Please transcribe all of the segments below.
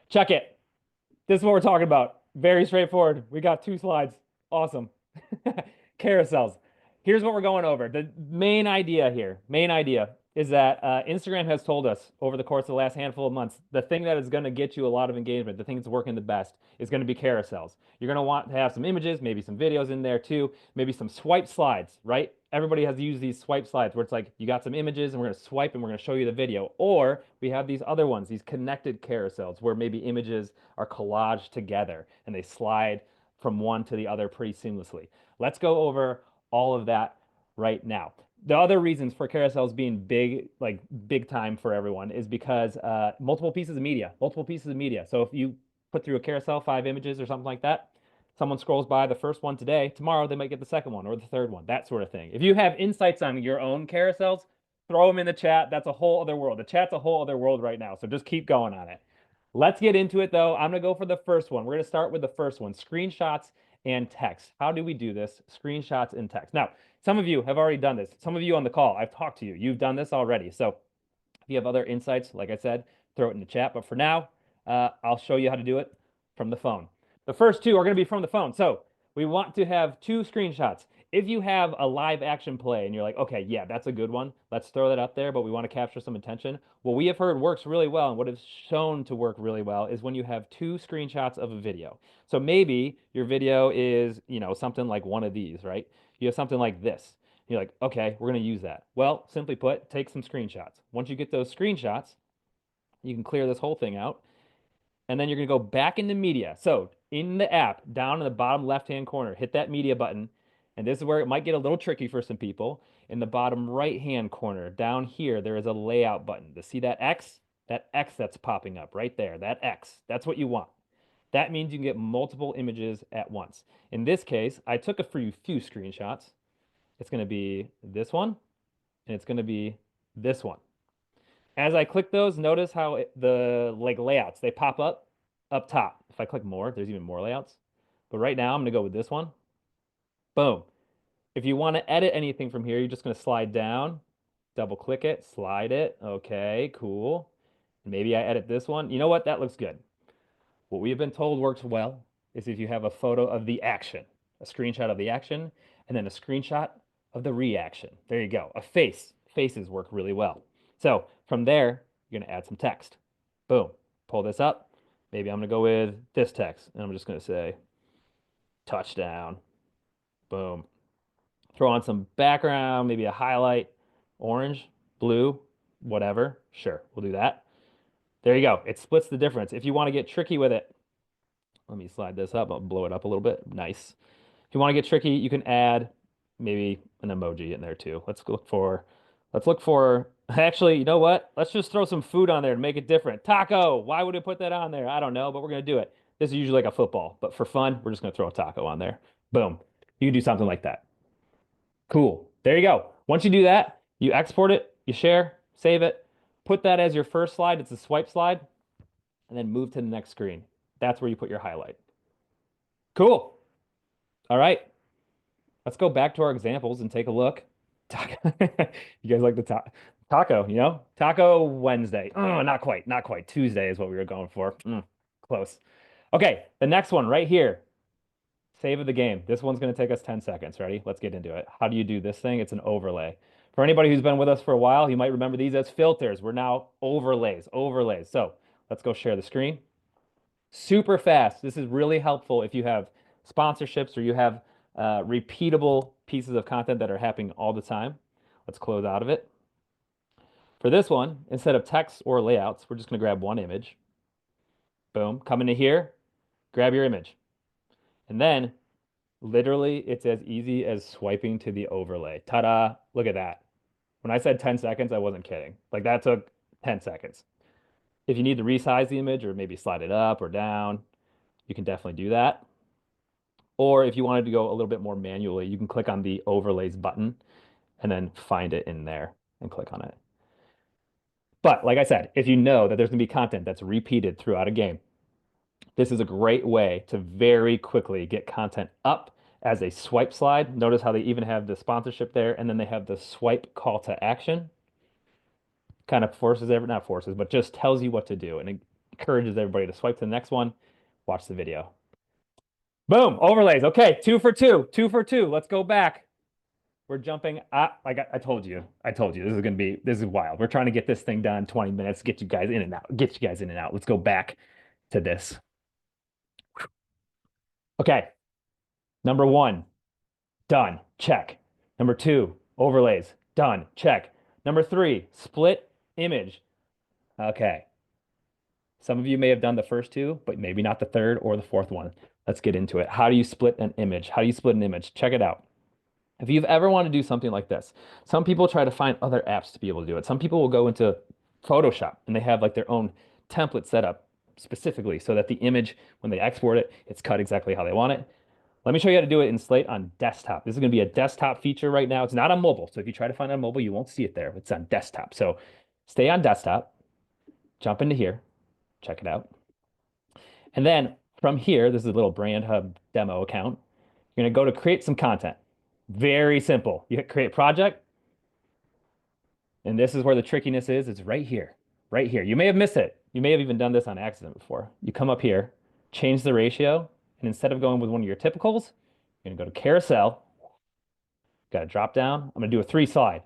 Check it. This is what we're talking about. Very straightforward. We got two slides. Awesome. Carousels. Here's what we're going over. The main idea is that Instagram has told us over the course of the last handful of months, the thing that is going to get you a lot of engagement, the thing that's working the best, is going to be carousels. You're going to want to have some images, maybe some videos in there too, maybe some swipe slides, right? Everybody has used these swipe slides where it's like you got some images and we're going to swipe and we're going to show you the video. Or we have these other ones, these connected carousels where maybe images are collaged together and they slide from one to the other pretty seamlessly. Let's go over all of that right now. The other reasons for carousels being big, like big time for everyone, is because multiple pieces of media, multiple pieces of media. So if you put through a carousel, 5 images or something like that, someone scrolls by the first one today, tomorrow they might get the second one or the third one, that sort of thing. If you have insights on your own carousels, throw them in the chat. That's a whole other world. The chat's a whole other world right now. So just keep going on it. Let's get into it though. I'm going to go for the first one. We're going to start with the first one, screenshots and text. How do we do this? Screenshots and text. Now, some of you have already done this. Some of you on the call, I've talked to you. You've done this already. So if you have other insights, like I said, throw it in the chat. But for now, I'll show you how to do it from the phone. The first two are going to be from the phone. So we want to have two screenshots. If you have a live action play and you're like, okay, yeah, that's a good one. Let's throw that up there, but we want to capture some attention. What we have heard works really well and what is shown to work really well is when you have two screenshots of a video. So maybe your video is, something like one of these, right? You have something like this. You're like, okay, we're going to use that. Well, simply put, take some screenshots. Once you get those screenshots, you can clear this whole thing out. And then you're going to go back into media. So in the app, down in the bottom left-hand corner, hit that media button. And this is where it might get a little tricky for some people. In the bottom right-hand corner, down here, there is a layout button. To see that X? That X that's popping up right there, that X. That's what you want. That means you can get multiple images at once. In this case, I took a few screenshots. It's going to be this one, and it's going to be this one. As I click those, notice how the like layouts, they pop up top. If I click more, there's even more layouts. But right now, I'm going to go with this one. Boom. If you want to edit anything from here, you're just going to slide down, double click it, slide it. Okay, cool. Maybe I edit this one. You know what? That looks good. What we have been told works well is if you have a photo of the action, a screenshot of the action, and then a screenshot of the reaction. There you go. A face. Faces work really well. So from there, you're going to add some text. Boom. Pull this up. Maybe I'm going to go with this text, and I'm just going to say touchdown. Boom. Throw on some background, maybe a highlight, orange, blue, whatever. Sure, we'll do that. There you go. It splits the difference. If you want to get tricky with it, let me slide this up. I'll blow it up a little bit. Nice. If you want to get tricky, you can add maybe an emoji in there too. Let's look for, actually, you know what? Let's just throw some food on there and make it different. Taco. Why would it put that on there? I don't know, but we're going to do it. This is usually like a football, but for fun, we're just going to throw a taco on there. Boom. You can do something like that. Cool. There you go. Once you do that, you export it, you share, save it, put that as your first slide. It's a swipe slide, and then move to the next screen. That's where you put your highlight. Cool. All right. Let's go back to our examples and take a look. Taco. You guys like the taco, Taco Wednesday. Oh, not quite. Not quite. Tuesday is what we were going for. Close. Okay, the next one right here. Save of the game. This one's going to take us 10 seconds. Ready? Let's get into it. How do you do this thing? It's an overlay. For anybody who's been with us for a while, you might remember these as filters. We're now overlays. So let's go share the screen. Super fast. This is really helpful if you have sponsorships or you have repeatable pieces of content that are happening all the time. Let's close out of it. For this one, instead of text or layouts, we're just going to grab one image. Boom. Come into here, grab your image. And then literally it's as easy as swiping to the overlay. Ta-da! Look at that. When I said 10 seconds, I wasn't kidding. Like that took 10 seconds. If you need to resize the image or maybe slide it up or down, you can definitely do that. Or if you wanted to go a little bit more manually, you can click on the overlays button and then find it in there and click on it. But like I said, if you know that there's going to be content that's repeated throughout a game, this is a great way to very quickly get content up as a swipe slide. Notice how they even have the sponsorship there, and then they have the swipe call to action. Kind of forces not forces, but just tells you what to do. And Encourages everybody to swipe to the next one. Watch the video. Boom, overlays. Okay, 2 for 2, 2 for 2. Let's go back. We're jumping. Like I told you, this is wild. We're trying to get this thing done 20 minutes, get you guys in and out, get you guys in and out. Let's go back to this. Okay, number one, done. Check. Number two, overlays. Done. Check. Number three, split image. Okay. Some of you may have done the first two, but maybe not the third or the fourth one. Let's get into it. How do you split an image? How do you split an image? Check it out. If you've ever wanted to do something like this, some people try to find other apps to be able to do it. Some people will go into Photoshop and they have like their own template set up specifically so that the image, when they export it, it's cut exactly how they want it. Let me show you how to do it in Slate on desktop. This is going to be a desktop feature right now. It's not on mobile. So if you try to find it on mobile, you won't see it there. It's on desktop. So stay on desktop, jump into here, check it out. And then from here, this is a little Brand Hub demo account. You're going to go to create some content. Very simple. You hit create project. And this is where the trickiness is. It's right here, right here. You may have missed it. You may have even done this on accident before. You come up here, change the ratio, and instead of going with one of your typicals, you're going to go to Carousel. Got to drop down. I'm going to do a 3 slide.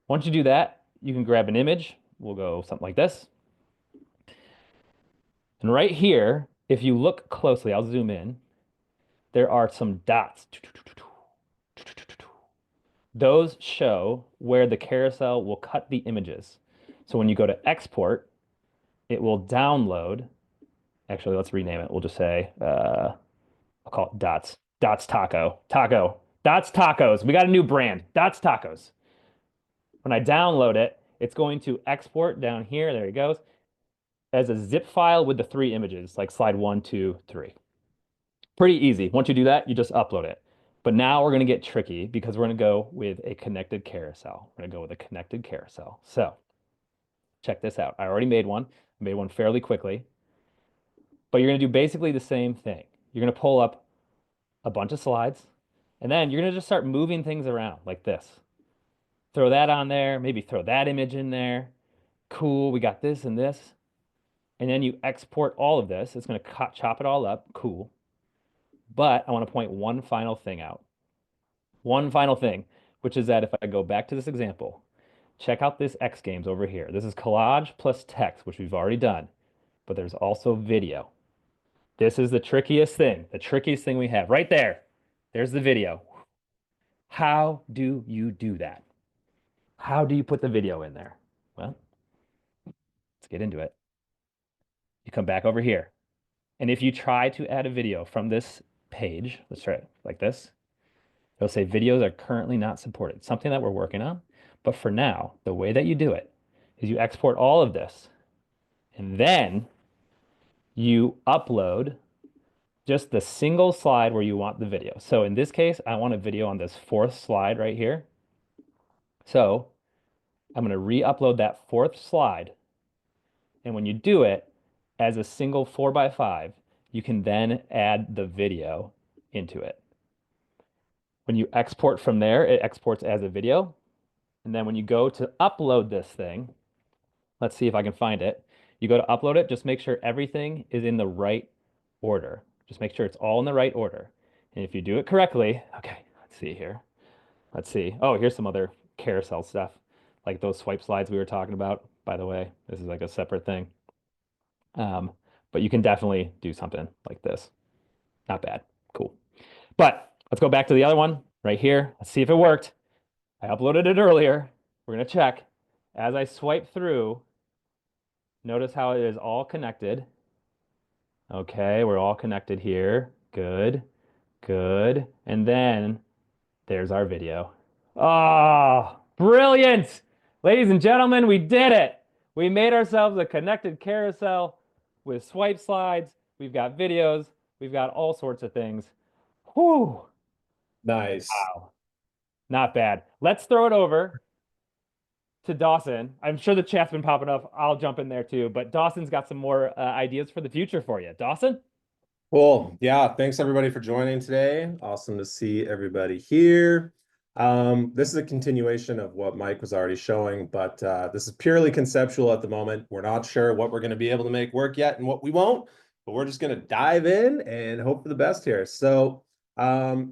Once you do that, you can grab an image. We'll go something like this. And right here, if you look closely, I'll zoom in, there are some dots. Those show where the carousel will cut the images. So when you go to export, it will download. Actually, let's rename it. We'll just say, I'll call it Dots. Dots Taco. Taco. Dots Tacos. We got a new brand. Dots Tacos. When I download it, it's going to export down here. There it goes. As a zip file with the 3 images, like slide 1, 2, 3. Pretty easy. Once you do that, you just upload it. But now we're going to get tricky because we're going to go with a connected carousel. We're going to go with a connected carousel. So check this out. I already made one. I made one fairly quickly. But you're going to do basically the same thing. You're going to pull up a bunch of slides, and then you're going to just start moving things around like this. Throw that on there, maybe throw that image in there. Cool, we got this and this. And then you export all of this. It's going to chop it all up. Cool. But I want to point one final thing out. One final thing, which is that if I go back to this example, check out this X Games over here. This is collage plus text, which we've already done, but there's also video. This is the trickiest thing we have right there. There's the video. How do you do that? How do you put the video in there? Well, let's get into it. You come back over here. And if you try to add a video from this page, let's try it like this. It'll say videos are currently not supported, something that we're working on. But for now, the way that you do it is you export all of this and then you upload just the single slide where you want the video. So in this case, I want a video on this 4th slide right here. So I'm going to re-upload that 4th slide. And when you do it as a single 4x5, you can then add the video into it. When you export from there, it exports as a video. And then when you go to upload this thing, let's see if I can find it. You go to upload it, just make sure everything is in the right order. Just make sure it's all in the right order. And if you do it correctly, okay, let's see here. Let's see. Oh, here's some other carousel stuff, like those swipe slides we were talking about. By the way, this is like a separate thing. But you can definitely do something like this. Not bad. Cool. But let's go back to the other one right here. Let's see if it worked. I uploaded it earlier. We're going to check. As I swipe through, notice how it is all connected. Okay, we're all connected here. Good, good. And then there's our video. Oh, brilliant! Ladies and gentlemen, we did it. We made ourselves a connected carousel with swipe slides. We've got videos. We've got all sorts of things. Whew. Nice. Wow. Not bad. Let's throw it over to Dawson. I'm sure the chat's been popping up. I'll jump in there too. But Dawson's got some more ideas for the future for you. Dawson? Cool. Yeah. Thanks everybody for joining today. Awesome to see everybody here. This is a continuation of what Mike was already showing, but this is purely conceptual at the moment. We're not sure what we're going to be able to make work yet and what we won't, but we're just going to dive in and hope for the best here. So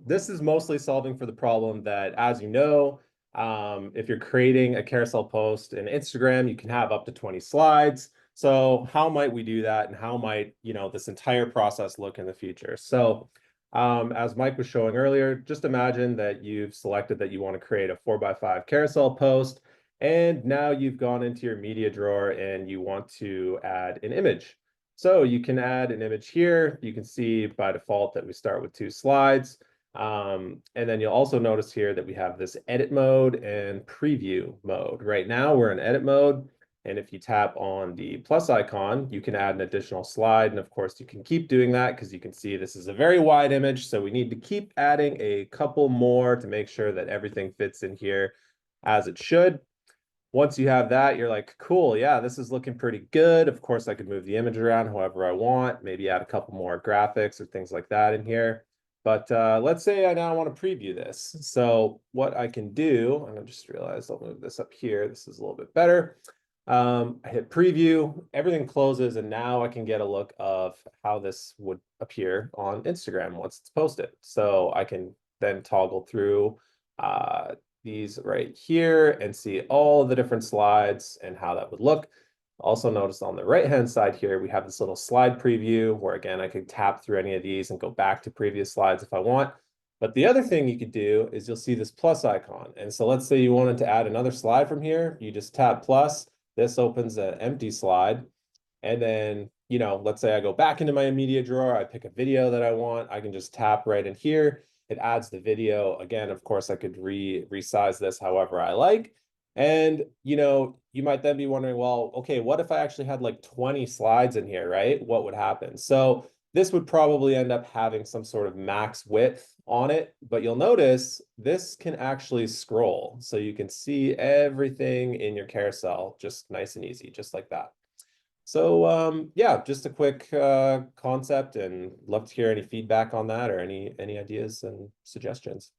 this is mostly solving for the problem that, as you know, if you're creating a carousel post in Instagram, you can have up to 20 slides. So how might we do that, and how might, this entire process look in the future? So as Mike was showing earlier, just imagine that you've selected that you want to create a 4x5 carousel post, and now you've gone into your media drawer and you want to add an image. So you can add an image here. You can see by default that we start with 2 slides. And then you'll also notice here that we have this edit mode and preview mode. Right now we're in edit mode. And if you tap on the plus icon, you can add an additional slide. And of course, you can keep doing that because you can see this is a very wide image. So we need to keep adding a couple more to make sure that everything fits in here as it should. Once you have that, you're like, cool, yeah, this is looking pretty good. Of course, I could move the image around however I want, maybe add a couple more graphics or things like that in here. But let's say I now want to preview this. So what I can do, and I just realized I'll move this up here. This is a little bit better. I hit preview, everything closes, and now I can get a look of how this would appear on Instagram once it's posted. So I can then toggle through these right here and see all the different slides and how that would look. Also notice on the right-hand side here, we have this little slide preview where, again, I could tap through any of these and go back to previous slides if I want. But the other thing you could do is you'll see this plus icon. And so let's say you wanted to add another slide from here. You just tap plus. This opens an empty slide. And then, let's say I go back into my media drawer, I pick a video that I want, I can just tap right in here. It adds the video. Again, of course, I could resize this however I like. And, you might then be wondering, well, okay, what if I actually had like 20 slides in here, right? What would happen? So this would probably end up having some sort of max width on it, but you'll notice this can actually scroll. So you can see everything in your carousel just nice and easy, just like that. So yeah, just a quick concept, and love to hear any feedback on that or any ideas and suggestions.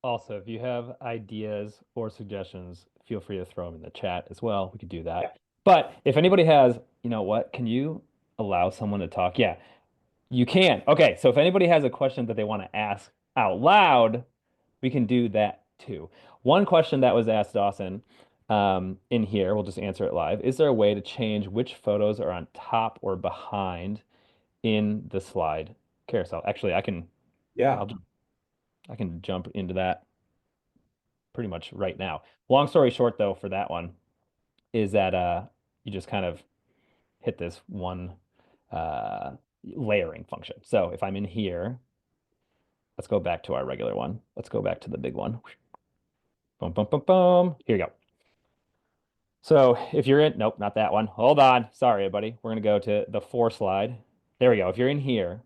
Also, if you have ideas or suggestions, feel free to throw them in the chat as well. We could do Yeah. that. But if anybody has, you know what, can you allow someone to talk? Yeah, you can. Okay, so if anybody has a question that they want to ask out loud, we can do that too. One question that was asked, Dawson, in here, we'll just answer it live. Is there a way to change which photos are on top or behind in the slide carousel? Actually, Yeah. I'll, I can jump into that pretty much right now. Long story short, though, for that one is that you just kind of hit this one uh, layering function. So if I'm in here, let's go back to our regular one. Let's go back to the big one. Boom, boom, boom, boom. Here you go. So if you're in, nope, not that one. Hold on. Sorry, buddy. We're going to go to the 4 slide. There we go. If you're in here,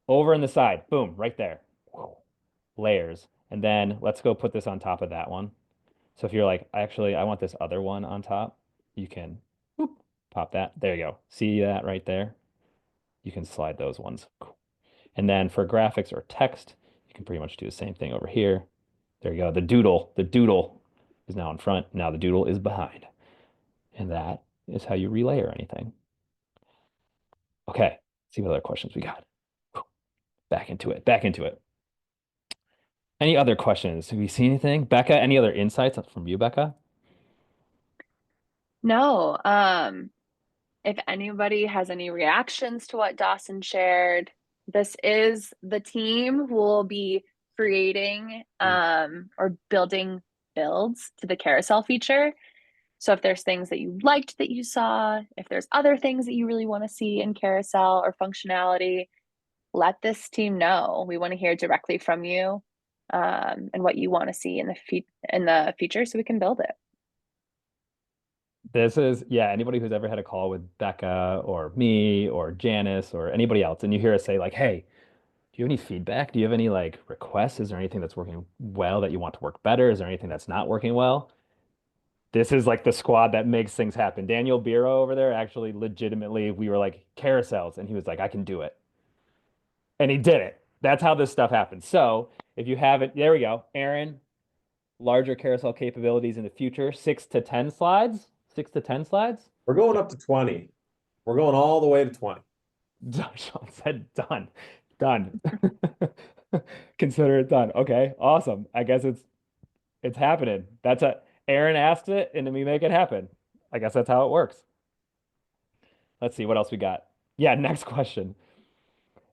over in the side, boom, right there. Layers. And then let's go put this on top of that one. So if you're like, actually, I want this other one on top, you can whoop, pop that. There you go. See that right there? You can slide those ones. And then for graphics or text, you can pretty much do the same thing over here. There you go. The doodle is now in front. Now the doodle is behind. And that is how you relayer anything. Okay, let's see what other questions we got. Back into it. Back into it. Any other questions? Have you seen anything? Becca, any other insights from you, Becca? No, if anybody has any reactions to what Dawson shared, this is the team who will be creating or building builds to the carousel feature. So if there's things that you liked that you saw, if there's other things that you really want to see in carousel or functionality, let this team know. We want to hear directly from you and what you want to see in the feature so we can build it. This is, yeah, anybody who's ever had a call with Becca or me or Janice or anybody else, and you hear us say, like, hey, do you have any feedback? Do you have any like requests? Is there anything that's working well that you want to work better? Is there anything that's not working well? This is like the squad that makes things happen. Daniel Biro over there, actually, legitimately, we were like carousels, and he was like, I can do it. And he did it. That's how this stuff happens. So if you have it, there we go. Aaron, larger carousel capabilities in the future, 6 to 10 slides, 6 to 10 slides. We're going up to 20. We're going all the way to 20. Sean said done. Done. Consider it done. Okay, awesome. I guess it's happening. That's a Aaron asked it and then we make it happen. I guess that's how it works. Let's see what else we got. Yeah, next question.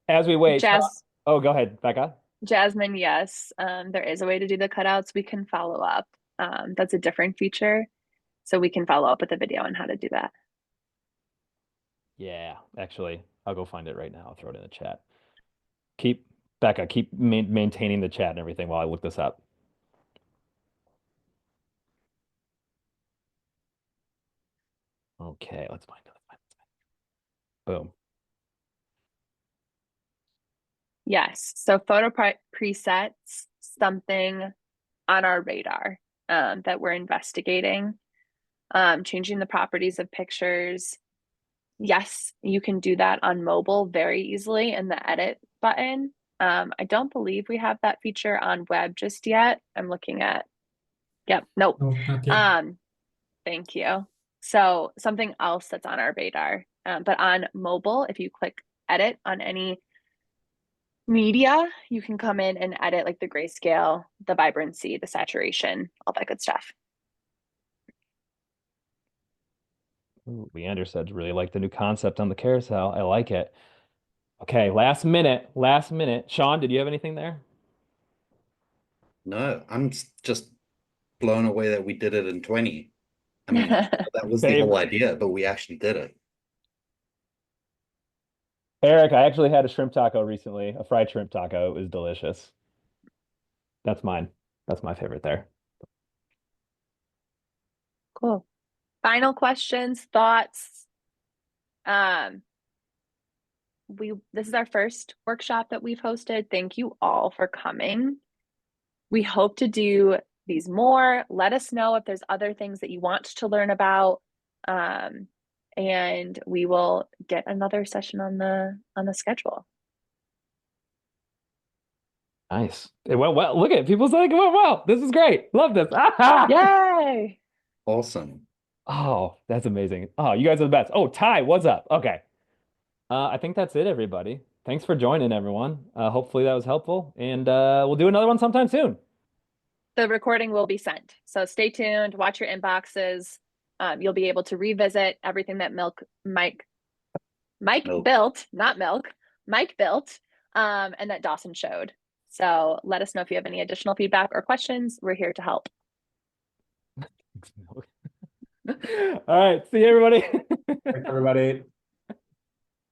As we wait, Sean, Jazz, oh, go ahead, Becca. Jasmine, yes. There is a way to do the cutouts. We can follow up. That's a different feature. So we can follow up with a video on how to do that. Yeah, actually, I'll go find it right now. I'll throw it in the chat. Keep Becca, keep maintaining the chat and everything while I look this up. Okay, let's find it. Boom. Yes. So presets, something on our radar that we're investigating. Changing the properties of pictures. Yes, you can do that on mobile very easily in the edit button. I don't believe we have that feature on web just yet. I'm looking at, yep, nope. No, not yet. Thank you. So something else that's on our radar. But on mobile, if you click edit on any media, you can come in and edit like the grayscale, the vibrancy, the saturation, all that good stuff. Ooh, Leander said really like the new concept on the carousel. I like it. Okay, last minute, last minute. Sean, did you have anything there? No, just blown away that we did it in 20. I mean, that was the whole idea, but we actually did it. Eric, I actually had a shrimp taco recently, a fried shrimp taco. It was delicious. That's mine. That's my favorite there. Cool. Final questions, thoughts. This is our first workshop that we've hosted. Thank you all for coming. We hope to do these more. Let us know if there's other things that you want to learn about. And we will get another session on the schedule. Nice. It went well. Look at it. People saying it went well. This is great. Love this. Yay! Awesome. Oh, that's amazing. Oh, you guys are the best. Oh, Ty, what's up? Okay. I think that's it, everybody. Thanks for joining, everyone. Hopefully that was helpful. And we'll do another one sometime soon. The recording will be sent. So stay tuned, watch your inboxes. You'll be able to revisit everything that Mike built, not Milk, Mike built, and that Dawson showed. So let us know if you have any additional feedback or questions. We're here to help. All right. See you, everybody. Thanks, everybody.